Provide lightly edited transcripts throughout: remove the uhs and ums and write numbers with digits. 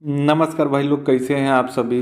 नमस्कार भाई लोग, कैसे हैं आप सभी।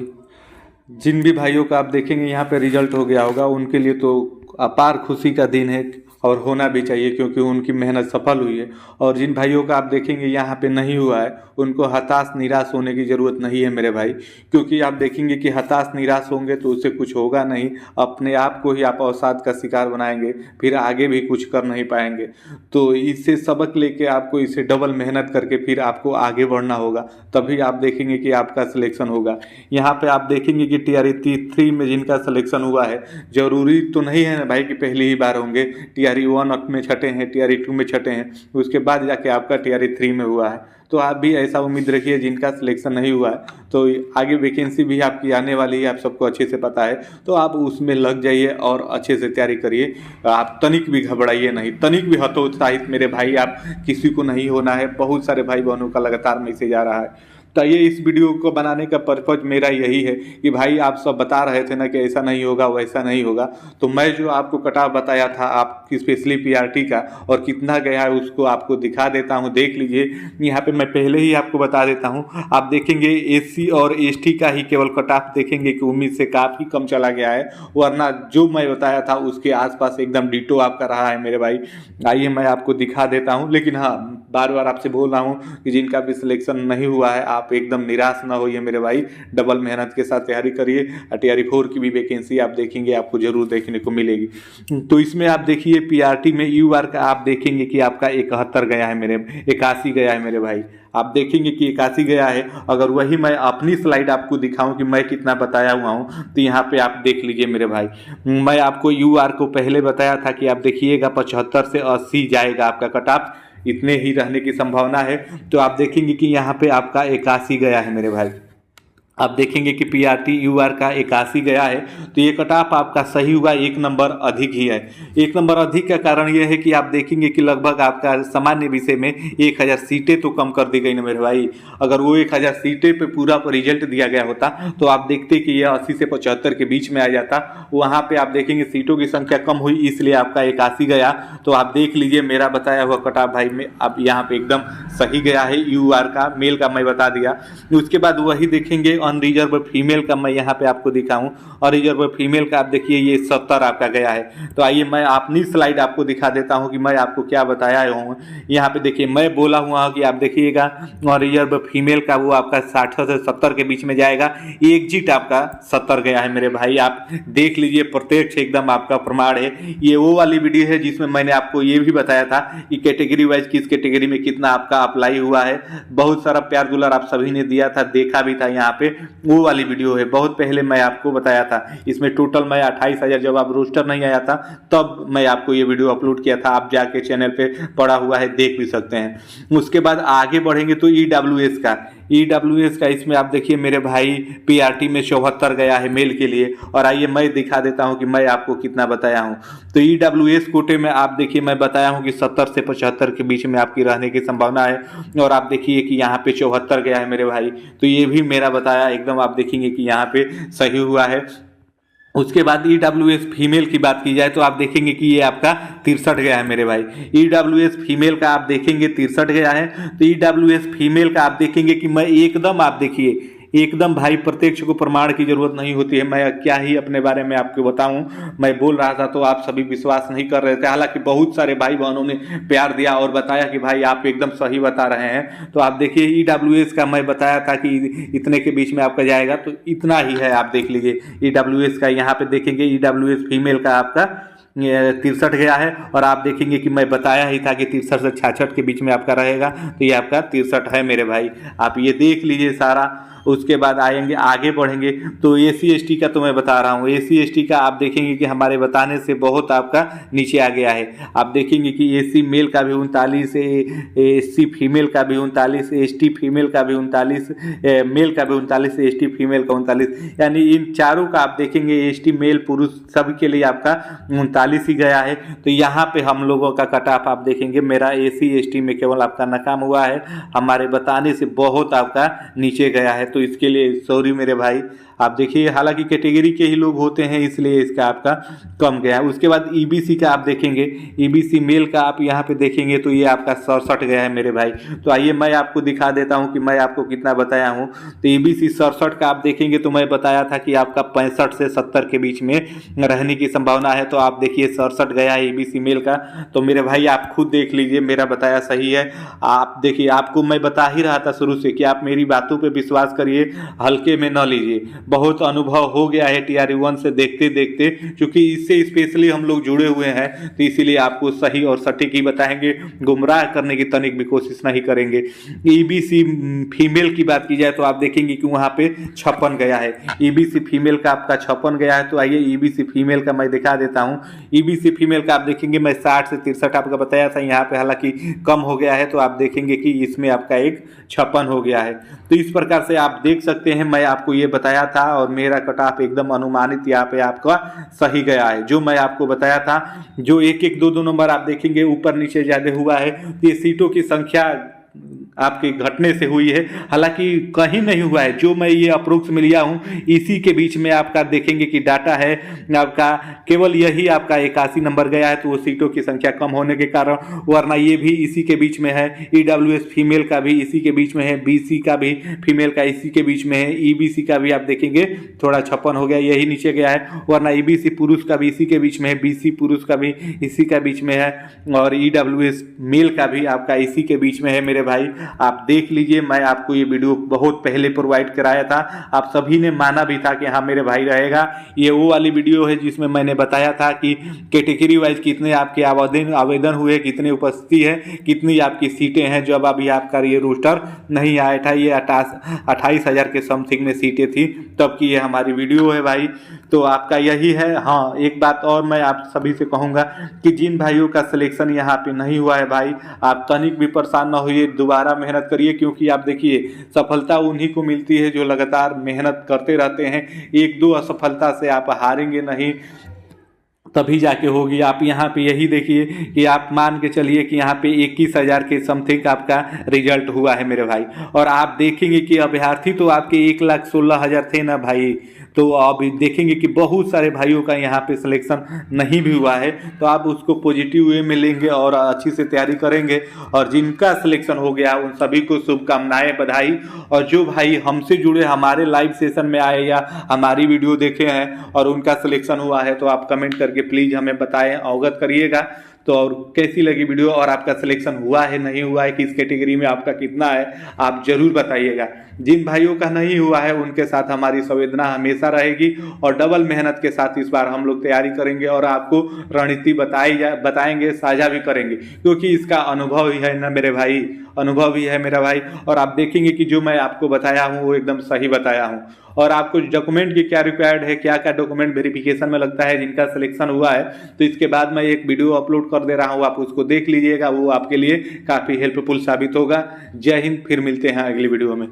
जिन भी भाइयों का आप देखेंगे यहाँ पे रिजल्ट हो गया होगा, उनके लिए तो अपार खुशी का दिन है और होना भी चाहिए, क्योंकि उनकी मेहनत सफल हुई है। और जिन भाइयों का आप देखेंगे यहाँ पे नहीं हुआ है, उनको हताश निराश होने की ज़रूरत नहीं है मेरे भाई। क्योंकि आप देखेंगे कि हताश निराश होंगे तो उससे कुछ होगा नहीं, अपने आप को ही आप अवसाद का शिकार बनाएंगे, फिर आगे भी कुछ कर नहीं पाएंगे। तो इससे सबक लेके आपको इसे डबल मेहनत करके फिर आपको आगे बढ़ना होगा, तभी आप देखेंगे कि आपका सिलेक्शन होगा। यहाँ पे आप देखेंगे कि टीआरई 3 में जिनका सिलेक्शन हुआ है, जरूरी तो नहीं है ना भाई कि पहली ही बार होंगे। टीआरई 1 में छठे हैं, टीआरई 2 में छठे हैं, उसके बाद जाके आपका टीआरई 3 में हुआ है। तो आप भी ऐसा उम्मीद रखिए, जिनका सिलेक्शन नहीं हुआ है तो आगे वैकेंसी भी आपकी आने वाली है, आप सबको अच्छे से पता है। तो आप उसमें लग जाइए और अच्छे से तैयारी करिए। आप तनिक भी घबराइए नहीं, तनिक भी हतोत्साहित मेरे भाई आप किसी को नहीं होना है। बहुत सारे भाई बहनों का लगातार मैसेज आ रहा है। तो ये इस वीडियो को बनाने का पर्पज मेरा यही है कि भाई आप सब बता रहे थे ना कि ऐसा नहीं होगा वैसा नहीं होगा, तो मैं जो आपको कटाव बताया था आपकी स्पेशली पीआरटी का और कितना गया है उसको आपको दिखा देता हूँ, देख लीजिए। यहाँ पे मैं पहले ही आपको बता देता हूँ, आप देखेंगे एससी और एसटी का ही केवल कटाव देखेंगे कि उम्मीद से काफ़ी कम चला गया है, वरना जो मैं बताया था उसके आसपास एकदम डिटो आपका रहा है मेरे भाई। आइए मैं आपको दिखा देता हूँ। लेकिन हाँ, बार बार आपसे बोल रहा हूँ कि जिनका भी सिलेक्शन नहीं हुआ है आप एकदम निराश ना होइए मेरे भाई, डबल मेहनत के साथ तैयारी करिए। टीआरई 4 की भी वैकेंसी आप देखेंगे, आपको जरूर देखने को मिलेगी। तो इसमें आप देखिए पीआरटी में यूआर का आप देखेंगे कि आपका 71 गया है मेरे, 81 गया है मेरे भाई। आप देखेंगे कि 81 गया है। अगर वही मैं अपनी स्लाइड आपको दिखाऊं कि मैं कितना बताया हुआ हूं, तो यहाँ पे आप देख लीजिए मेरे भाई। मैं आपको यूआर को पहले बताया था कि आप देखिएगा 75 से 80 जाएगा आपका कट ऑफ, इतने ही रहने की संभावना है। तो आप देखेंगे कि यहाँ पे आपका 81 गया है मेरे भाई। आप देखेंगे कि पीआरटी यूआर का 81 गया है, तो ये कट ऑफ आपका सही हुआ, 1 नंबर अधिक ही है। 1 नंबर अधिक का कारण ये है कि आप देखेंगे कि लगभग आपका सामान्य विषय में 1000 सीटें तो कम कर दी गई ना मेरे भाई। अगर वो 1000 सीटें पे पूरा रिजल्ट दिया गया होता तो आप देखते कि ये 80 से 75 के बीच में आ जाता। वहाँ पे आप देखेंगे सीटों की संख्या कम हुई, इसलिए आपका 81 गया। तो आप देख लीजिए मेरा बताया हुआ कट ऑफ भाई में अब यहाँ पे एकदम सही गया है। यूआर का मेल का मैं बता दिया। उसके बाद वही देखेंगे अनरिजर्व फीमेल का मैं यहाँ पे आपको दिखाऊं, और रिजर्व फीमेल का आप देखिए ये 70 आपका गया है। तो आइए मैं अपनी स्लाइड आपको दिखा देता हूँ कि मैं आपको क्या बताया हूँ। यहाँ पे देखिए मैं बोला हुआ कि आप देखिएगा और रिजर्व फीमेल का वो आपका 60 से 70 के बीच में जाएगा। एग्जिट आपका 70 गया है मेरे भाई, आप देख लीजिए, प्रत्यक्ष एकदम आपका प्रमाण है। ये वो वाली वीडियो है जिसमें मैंने आपको ये भी बताया था कि कैटेगरी वाइज किस कैटेगरी में कितना आपका अप्लाई हुआ है। बहुत सारा प्यार दुलार आप सभी ने दिया था, देखा भी था। यहाँ पे वो वाली वीडियो है, बहुत पहले मैं आपको बताया था। इसमें टोटल मैं 28,000, जब आप रोस्टर नहीं आया था तब मैं आपको ये वीडियो अपलोड किया था। आप जाके चैनल पे पड़ा हुआ है, देख भी सकते हैं। उसके बाद आगे बढ़ेंगे तो ईडब्ल्यूएस का इसमें आप देखिए मेरे भाई पीआरटी में 74 गया है मेल के लिए। और आइए मैं दिखा देता हूं कि मैं आपको कितना बताया हूं। तो ईडब्ल्यूएस कोटे में आप देखिए मैं बताया हूं कि 70 से 75 के बीच में आपकी रहने की संभावना है। और आप देखिए कि यहाँ पे 74 गया है मेरे भाई, तो ये भी मेरा बताया एकदम आप देखेंगे कि यहाँ पे सही हुआ है। उसके बाद ईडब्ल्यूएस फीमेल की बात की जाए तो आप देखेंगे कि ये आपका 63 गया है मेरे भाई। ईडब्ल्यूएस फीमेल का आप देखेंगे 63 गया है। तो ईडब्ल्यूएस फीमेल का आप देखेंगे कि मैं एकदम आप देखिए एकदम भाई, प्रत्यक्ष को प्रमाण की जरूरत नहीं होती है। मैं क्या ही अपने बारे में आपको बताऊं, मैं बोल रहा था तो आप सभी विश्वास नहीं कर रहे थे। हालांकि बहुत सारे भाई बहनों ने प्यार दिया और बताया कि भाई आप एकदम सही बता रहे हैं। तो आप देखिए ईडब्ल्यूएस का मैं बताया था कि इतने के बीच में आपका जाएगा, तो इतना ही है। आप देख लीजिए ईडब्ल्यूएस का, यहाँ पे देखेंगे ईडब्ल्यूएस फीमेल का आपका 63 गया है। और आप देखेंगे कि मैं बताया ही था कि 63 से 66 के बीच में आपका रहेगा, तो ये आपका 63 है मेरे भाई। आप ये देख लीजिए सारा। उसके बाद आएंगे आगे बढ़ेंगे तो एससी एसटी का तो मैं बता रहा हूँ। एससी एसटी का आप देखेंगे कि हमारे बताने से बहुत आपका नीचे आ गया है। आप देखेंगे कि एससी मेल का भी 39, एससी फीमेल का भी 39, एसटी फीमेल का भी 39, मेल का भी 39, एसटी फीमेल का 39, यानी इन चारों का आप देखेंगे एसटी मेल पुरुष सभी के लिए आपका 45 ही गया है। तो यहाँ पे हम लोगों का कट ऑफ आप देखेंगे, मेरा SC ST में केवल आपका नाकाम हुआ है, हमारे बताने से बहुत आपका नीचे गया है। तो इसके लिए सॉरी मेरे भाई। आप देखिए, हालांकि कैटेगरी के ही लोग होते हैं इसलिए इसका आपका कम गया है। उसके बाद EBC का आप देखेंगे, EBC मेल का आप यहाँ पे देखेंगे तो ये आपका 67 गया है मेरे भाई। तो आइए मैं आपको दिखा देता हूँ कि मैं आपको कितना बताया हूँ। तो EBC 67 का आप देखेंगे तो मैं बताया था कि आपका 65 से 70 के बीच में रहने की संभावना है। तो आप देखिए 67 गया है EBC मेल का। तो मेरे भाई आप खुद देख लीजिए, मेरा बताया सही है। आप देखिए, आपको मैं बता ही रहा था शुरू से कि आप मेरी बातों पे विश्वास करिए, हल्के में न लीजिए। बहुत अनुभव हो गया है TRU1 से देखते देखते, क्योंकि इससे स्पेशली हम लोग जुड़े हुए हैं, तो इसीलिए आपको सही और सटीक ही बताएंगे, गुमराह करने की तनिक भी कोशिश नहीं करेंगे। EBC फीमेल की बात की जाए तो आप देखेंगे कि वहाँ पे 56 गया है। EBC फीमेल का आपका 56 गया है। तो आइए EBC फीमेल का मैं दिखा देता हूँ। EBC फीमेल का आप देखेंगे, मैं 60 से 63 आपका बताया था, यहाँ पे हालांकि कम हो गया है। तो आप देखेंगे कि इसमें आपका एक 56 हो गया है। तो इस प्रकार से आप देख सकते हैं, मैं आपको ये बताया था और मेरा कट ऑफ एकदम अनुमानित यहाँ पे आपका सही गया है। जो मैं आपको बताया था, जो 1-1, 2-2 नंबर आप देखेंगे ऊपर नीचे ज्यादा हुआ है, तो ये सीटों की संख्या आपके घटने से हुई है, हालांकि कहीं नहीं हुआ है। जो मैं ये अप्रोक्स में लिया हूँ इसी के बीच में आपका देखेंगे कि डाटा है आपका, केवल यही आपका 81 नंबर गया है। तो वो सीटों की संख्या कम होने के कारण, वरना ये भी इसी के बीच में है। EWS फीमेल का भी इसी के बीच में है, BC का भी फीमेल का इसी के बीच में है, EBC का भी आप देखेंगे थोड़ा 56 हो गया, यही नीचे गया है। वरना EBC पुरुष का भी इसी के बीच में है, BC पुरुष का भी इसी का बीच में है, और EWS मेल का भी आपका इसी के बीच में है मेरे भाई। आप देख लीजिए, मैं आपको ये वीडियो बहुत पहले प्रोवाइड कराया था, आप सभी ने माना भी था कि हाँ मेरे भाई रहेगा। ये वो वाली वीडियो है जिसमें मैंने बताया था कि कैटेगरी वाइज कितने आपके आवेदन हुए, कितनी उपस्थिति है, कितनी आपकी सीटें हैं। जब अभी आपका ये रोस्टर नहीं आया था, ये 28,000 के समथिंग में सीटें थी, तब की ये हमारी वीडियो है भाई। तो आपका यही है। हाँ, एक बात और मैं आप सभी से कहूँगा कि जिन भाइयों का सिलेक्शन यहाँ पे नहीं हुआ है भाई, आप तनिक भी परेशान ना होइए, दोबारा मेहनत करिए, क्योंकि आप देखिए सफलता उन्हीं को मिलती है जो लगातार मेहनत करते रहते हैं। 1-2 असफलता से आप हारेंगे नहीं, तभी जाके होगी। आप यहाँ पे यही देखिए कि आप मान के चलिए कि यहाँ पे 21,000 के समथिंग आपका रिजल्ट हुआ है मेरे भाई, और आप देखेंगे कि अभ्यर्थी तो आपके 1,16,000 थे ना भाई। तो अब देखेंगे कि बहुत सारे भाइयों का यहाँ पे सिलेक्शन नहीं भी हुआ है। तो आप उसको पॉजिटिव वे में लेंगे और अच्छी से तैयारी करेंगे, और जिनका सिलेक्शन हो गया उन सभी को शुभकामनाएं, बधाई। और जो भाई हमसे जुड़े, हमारे लाइव सेशन में आए या हमारी वीडियो देखे हैं और उनका सिलेक्शन हुआ है, तो आप कमेंट करके प्लीज़ हमें बताएं, अवगत करिएगा। तो और कैसी लगी वीडियो, और आपका सिलेक्शन हुआ है नहीं हुआ है, किस कैटेगरी में आपका कितना है, आप जरूर बताइएगा। जिन भाइयों का नहीं हुआ है उनके साथ हमारी संवेदना हमेशा रहेगी, और डबल मेहनत के साथ इस बार हम लोग तैयारी करेंगे और आपको रणनीति बताएंगे, साझा भी करेंगे, क्योंकि इसका अनुभव ही है ना मेरे भाई, अनुभव ही है मेरा भाई। और आप देखेंगे कि जो मैं आपको बताया हूँ वो एकदम सही बताया हूँ। और आपको डॉक्यूमेंट की क्या रिक्वायर्ड है, क्या क्या डॉक्यूमेंट वेरिफिकेशन में लगता है जिनका सिलेक्शन हुआ है, तो इसके बाद मैं एक वीडियो अपलोड कर दे रहा हूँ, आप उसको देख लीजिएगा, वो आपके लिए काफ़ी हेल्पफुल साबित होगा। जय हिंद, फिर मिलते हैं अगली वीडियो में।